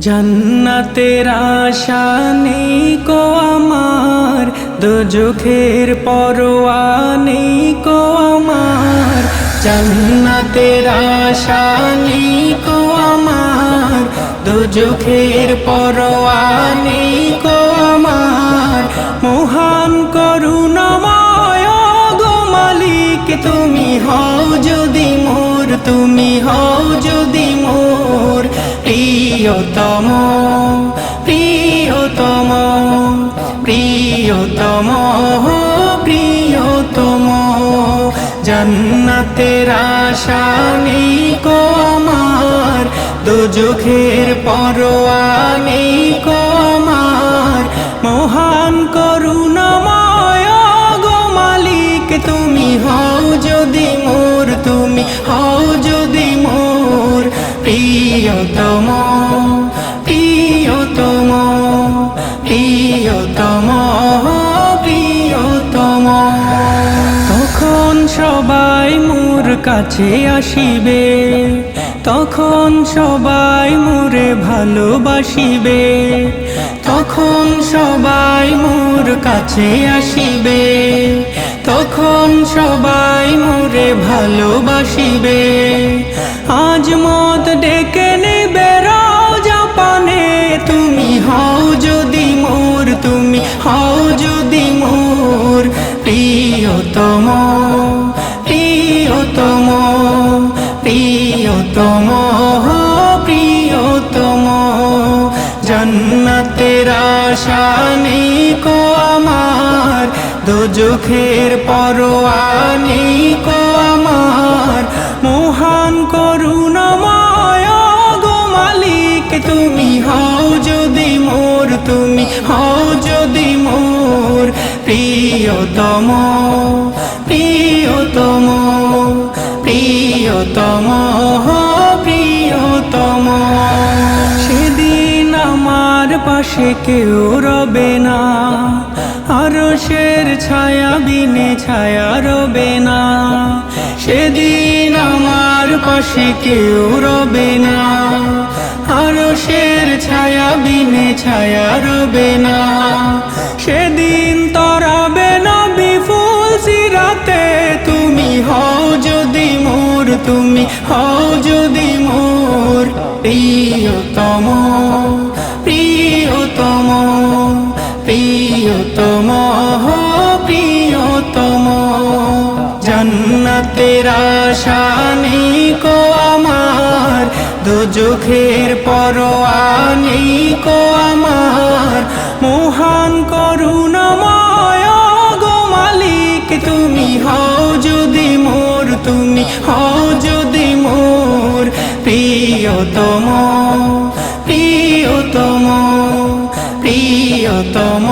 জান্নাতের আশা নেই কো আমার, দোজখের পরোয়া নেই কো আমার। জান্নাতের আশা নেই কো আমার, দোজখের পরোয়া নেই কো আমার। মহান করুণাময় গো মালিক তুমি হও যদি মোর, তুমি হও যদি মোর প্রিয়তম, প্রিয়তম, প্রিয়তম, প্রিয়তম। জান্নাতের আশা নেই কো আমার, দোজখের পরোয়া নেই কো আমার। মহান করুণাময় গো মালিক তুমি হও যদি মোর, তুমি হও যদি মোর প্রিয়তম, প্রিয়তম, প্রিয়তম, প্রিয়তম। তখন সবাই মোর কাছে আসিবে, তখন সবাই মোরে ভালোবাসিবে। তখন সবাই মোর কাছে আসিবে, তখন সবাই মোরে ভালোবাসিবে। আজ মত ডেকে নিবে রওজা পানে, তুমি হও যদি মোর, তুমি হও যদি মোর প্রিয়তম, প্রিয়তম, প্রিয়তম, প্রিয়তম। জান্নাতের আশা নেই কো আমার, দোজখের পরোয়া নেই কো আমার। মহান করুণাময় গো মালিক তুমি হও যদি মোর, তুমি হও যদি মোর প্রিয়তম, প্রিয়তম, প্রিয়তম, প্রিয়তম। সেদিন আমার পাশে কেউ রবে না, আরশের ছায়া বিনে ছায়া রবে না। সেদিন আমার পাশে কেউ রবে না, আরশের ছায়া বিনে ছায়া রবে না। সেদিন তরাবে নবী ফুল সিরাতে, তুমি হও যদি মোর, তুমি হও যদি মোর প্রিয়তম, প্রিয়তম, প্রিয়তম, প্রিয়তম। জান্নাতের আশা নেই কো আমার, দোজখের পরোয়া নেই কো আমার। মহান করুণাময় গো মালিক তুমি হও যদি মোর, তুমি হও যদি মোর প্রিয়তম, প্রিয়তম, প্রিয়তম।